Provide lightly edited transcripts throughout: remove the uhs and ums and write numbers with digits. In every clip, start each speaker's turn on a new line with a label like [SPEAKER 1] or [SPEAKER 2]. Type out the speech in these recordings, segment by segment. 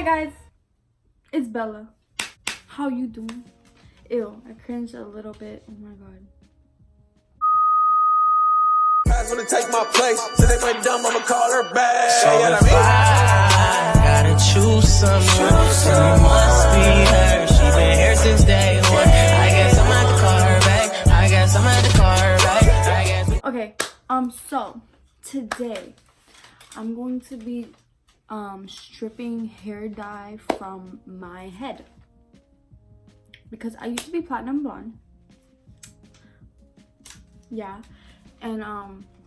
[SPEAKER 1] guys, it's Bella. How you doing? Ew, I cringed a little bit. Oh my god.
[SPEAKER 2] Wanna take my place, so they went dumb, I'ma call her back.
[SPEAKER 3] So if I gotta choose someone, so it must be her. She been here since day one. I guess I'm gonna call her back. I guess I'm gonna call her back.
[SPEAKER 1] Okay, so today I'm going to be stripping hair dye from my head because I used to be platinum blonde. Yeah, and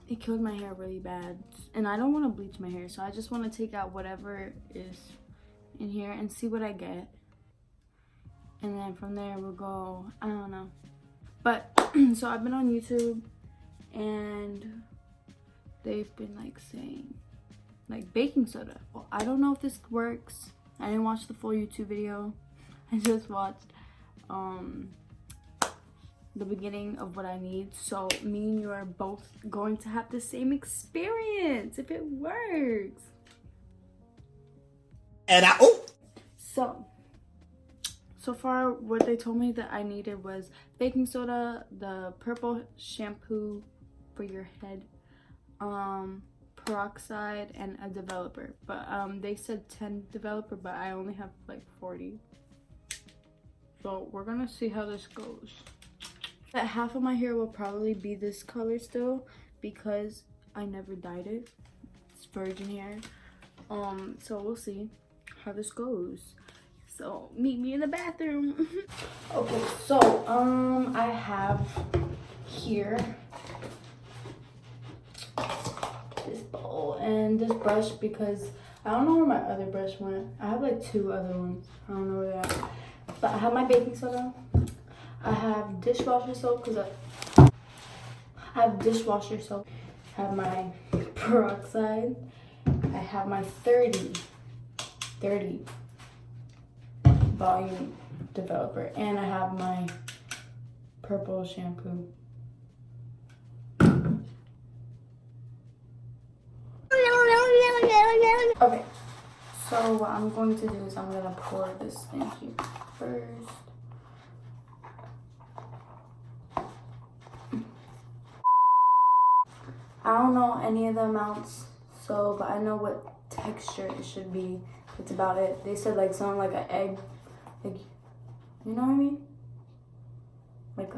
[SPEAKER 1] it killed my hair really bad, and I don't want to bleach my hair, so I just want to take out whatever is in here and see what I get, and then from there we'll go. I don't know, but so I've been on YouTube and they've been like saying like baking soda. Well, I don't know if this works. I didn't watch the full YouTube video. I just watched the beginning of what I need, so me and you are both going to have the same experience if it works.
[SPEAKER 2] And
[SPEAKER 1] so far what they told me that I needed was baking soda, the purple shampoo for your head, peroxide, and a developer, but they said 10 developer, but I only have like 40, so we're gonna see how this goes. That half of my hair will probably be this color still because I never dyed it. It's virgin hair. So we'll see how this goes. So meet me in the bathroom. Okay, so I have here this bowl and this brush because I don't know where my other brush went. I have like 2 other ones. I don't know where they're at. But I have my baking soda. I have dishwasher soap because I have dishwasher soap. I have my peroxide. I have my 30 volume developer, and I have my purple shampoo. Okay, so what I'm going to do is I'm gonna pour this in here first. I don't know any of the amounts, so but I know what texture it should be. That's about it. They said like something like an egg, like, you know what I mean? Like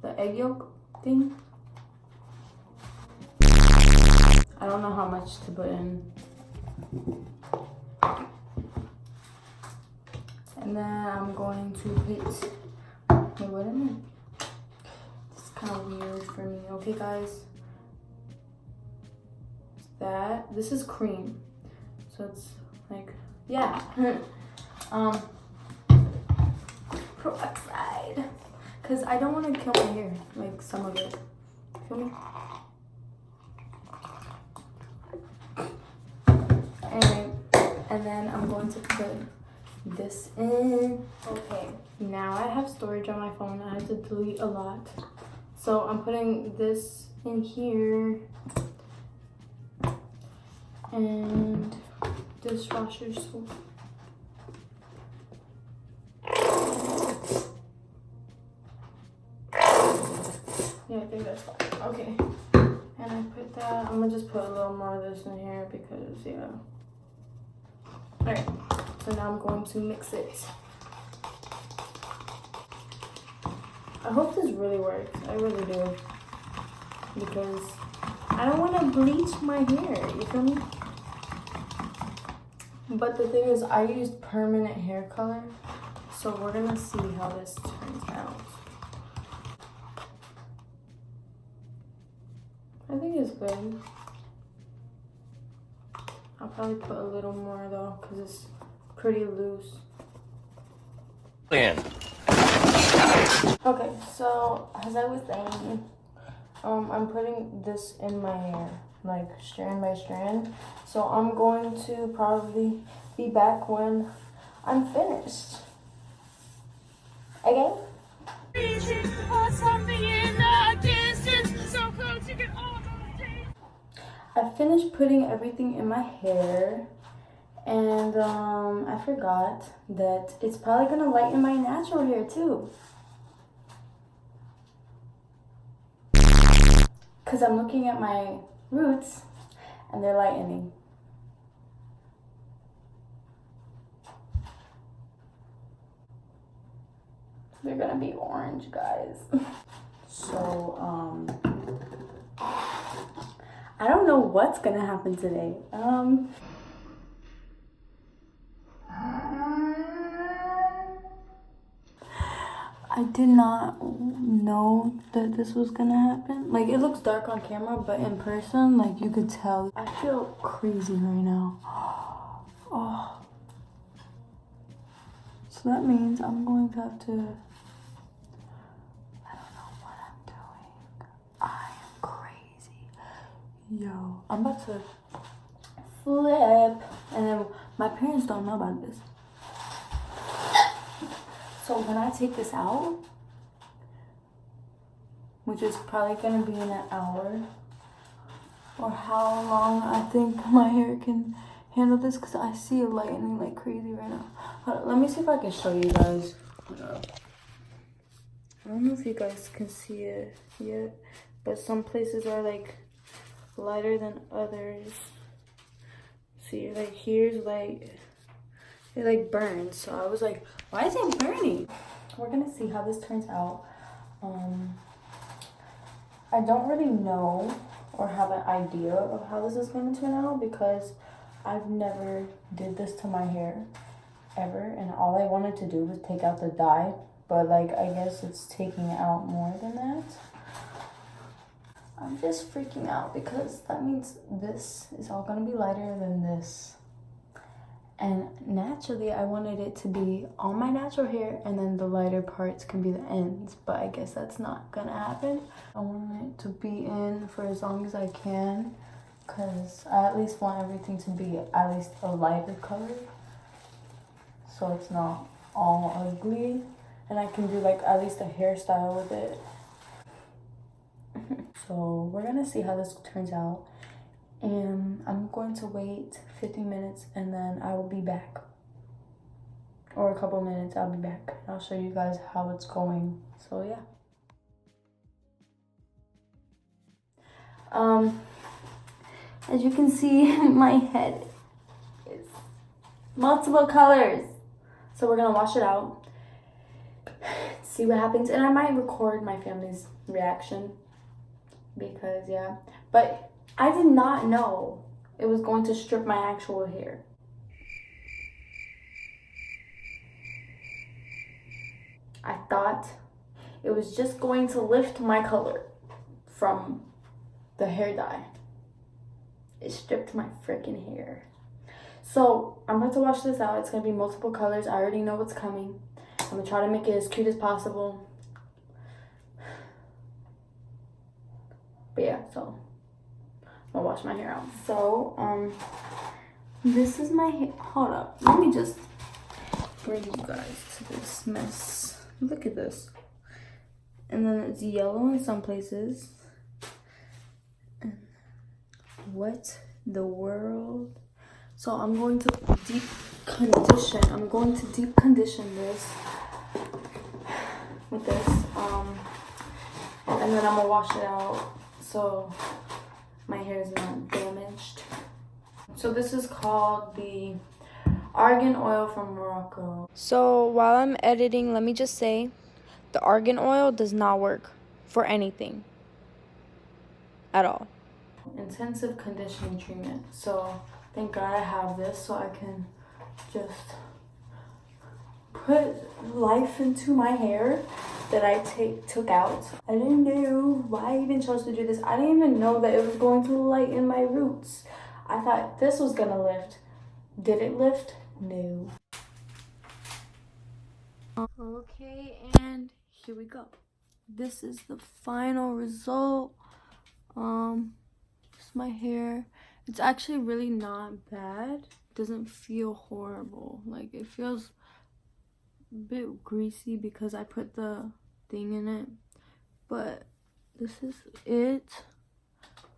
[SPEAKER 1] the egg yolk thing. I don't know how much to put in. And then I'm going to put, wait, what am I? This is kind of weird for me. Okay, guys. That this is cream, so it's like, yeah. Peroxide, because I don't want to kill my hair, like some of it. Feel me? And then I'm going to put this in. Okay, now I have storage on my phone. I have to delete a lot, so I'm putting this in here. And dishwasher soap. Yeah, I think that's fine. Okay. And I put that. I'm gonna just put a little more of this in here because, yeah. Alright. So now I'm going to mix it. I hope this really works. I really do. Because I don't want to bleach my hair, you feel me? But the thing is, I used permanent hair color, so we're gonna see how this turns out. I think it's good. I'll probably put a little more though, because it's pretty loose.
[SPEAKER 3] Then.
[SPEAKER 1] Okay, so as I was saying, I'm putting this in my hair, like strand by strand. So I'm going to probably be back when I'm finished. Okay? I finished putting everything in my hair, And I forgot that it's probably gonna lighten my natural hair too. Cause I'm looking at my roots and they're lightening. They're gonna be orange, guys. So, I don't know what's gonna happen today. I did not know that this was gonna happen. Like, it looks dark on camera, but in person, like, you could tell. I feel crazy right now. Oh. So that means I'm going to have to... I don't know what I'm doing. I am crazy. Yo, I'm about to flip. And then my parents don't know about this. So when I take this out, which is probably gonna be in an hour, or how long I think my hair can handle this, because I see it lightening like crazy right now. Hold on, let me see if I can show you guys. I don't know if you guys can see it yet, but some places are like lighter than others. See, like here's like, it like burns. So I was like, why is it burning? We're gonna see how this turns out. I don't really know or have an idea of how this is gonna turn out because I've never did this to my hair ever, and all I wanted to do was take out the dye, but like I guess it's taking out more than that. I'm just freaking out because that means this is all gonna be lighter than this. And naturally, I wanted it to be all my natural hair and then the lighter parts can be the ends. But I guess that's not gonna happen. I want it to be in for as long as I can because I at least want everything to be at least a lighter color. So it's not all ugly. And I can do like at least a hairstyle with it. So we're gonna see how this turns out. And I'm going to wait 15 minutes and then I will be back. Or a couple minutes, I'll be back. I'll show you guys how it's going. So yeah. As you can see, my head is multiple colors. So we're gonna wash it out, see what happens. And I might record my family's reaction because yeah, but I did not know it was going to strip my actual hair. I thought it was just going to lift my color from the hair dye. It stripped my freaking hair. So I'm about to wash this out. It's gonna be multiple colors. I already know what's coming. I'm gonna try to make it as cute as possible. But yeah, so I'll wash my hair out. So, this is my hair. Hold up. Let me just bring you guys to this mess. Look at this. And then it's yellow in some places. And what the world? So I'm going to deep condition. I'm going to deep condition this with this. And then I'm gonna wash it out so my hair is not damaged. So this is called the argan oil from Morocco. So while I'm editing, let me just say the argan oil does not work for anything at all. Intensive conditioning treatment. So thank God I have this so I can just put life into my hair that I took out. I didn't know why I even chose to do this. I didn't even know that it was going to lighten my roots. I thought this was gonna lift. Did it lift? No. Okay, and here we go. This is the final result. It's my hair. It's actually really not bad. It doesn't feel horrible. Like, it feels a bit greasy because I put the thing in it, but this is it.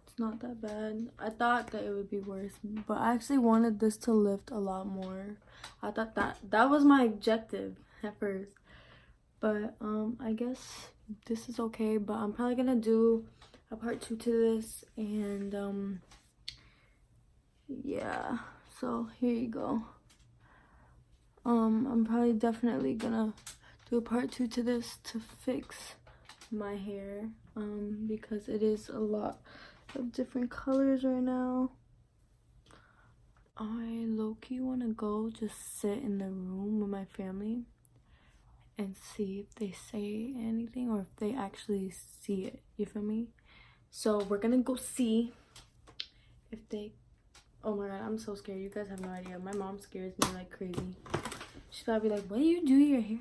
[SPEAKER 1] It's not that bad. I thought that it would be worse, but I actually wanted this to lift a lot more. I thought that was my objective at first, but I guess this is okay. But I'm probably gonna do a part 2 to this, and yeah, so here you go. I'm probably definitely gonna do a part 2 to this to fix my hair, because it is a lot of different colors right now. I low-key want to go just sit in the room with my family and see if they say anything or if they actually see it, you feel me? So we're gonna go see if they, oh my god, I'm so scared. You guys have no idea. My mom scares me like crazy. She's probably like, what do you do to your hair?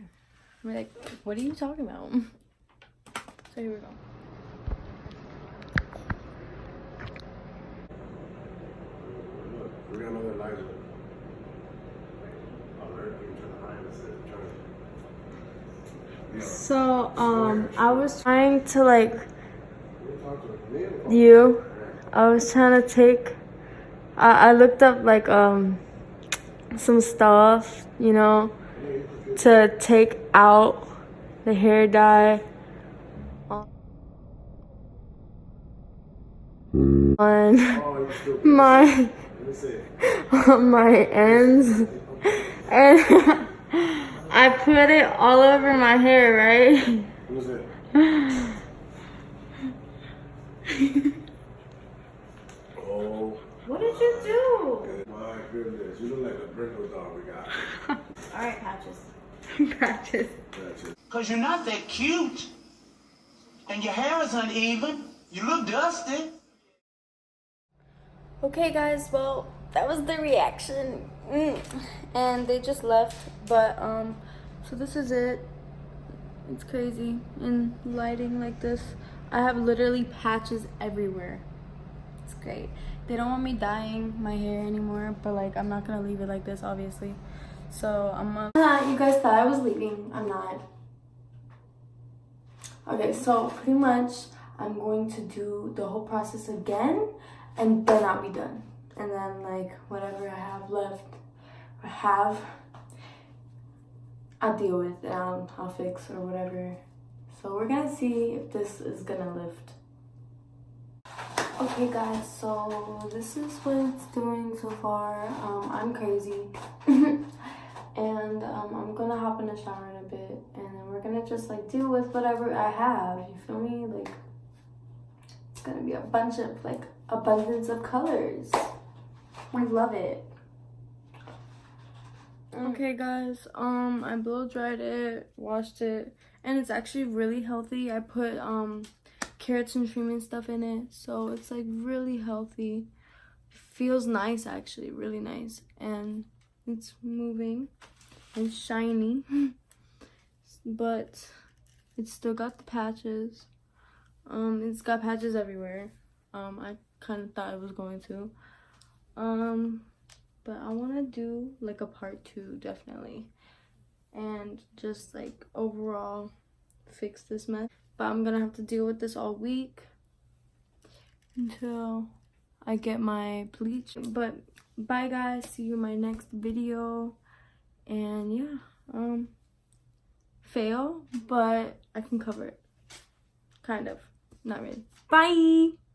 [SPEAKER 1] I'm like, what are you talking about? So here we go.
[SPEAKER 4] We got another lighter.
[SPEAKER 1] So I was trying to like I was trying to take I looked up like some stuff, you know, to take out the hair dye on my on my ends, and I put it all over my hair, right?
[SPEAKER 4] Oh.
[SPEAKER 1] What did you do?
[SPEAKER 4] My goodness, you look like a Brindle dog we got.
[SPEAKER 1] Alright, Patches. Patches.
[SPEAKER 5] Cause you're not that cute. And your hair is uneven. You look dusty.
[SPEAKER 1] Okay guys, well, that was the reaction. And they just left. But so this is it. It's crazy. In lighting like this, I have literally patches everywhere. It's great. They don't want me dyeing my hair anymore, but like I'm not gonna leave it like this, obviously. So you guys thought I was leaving. I'm not. Okay, so pretty much I'm going to do the whole process again, and then I'll be done. And then like whatever I have left or I'll deal with it. I'll fix or whatever. So we're gonna see if this is gonna lift. Okay guys, so this is what it's doing so far. I'm crazy. And I'm gonna hop in the shower in a bit, and then we're gonna just like deal with whatever I have, you feel me? Like it's gonna be a bunch of like abundance of colors. I love it. Okay guys, I blow dried it, washed it, and it's actually really healthy. I put carrots and cream and stuff in it, so it's like really healthy. Feels nice, actually, really nice, and it's moving and shiny, but it's still got the patches. It's got patches everywhere. I kind of thought it was going to, but I want to do like a part 2 definitely, and just like overall fix this mess. But I'm gonna have to deal with this all week until I get my bleach. But bye guys, see you in my next video. And yeah, fail, but I can cover it, kind of, not really. Bye.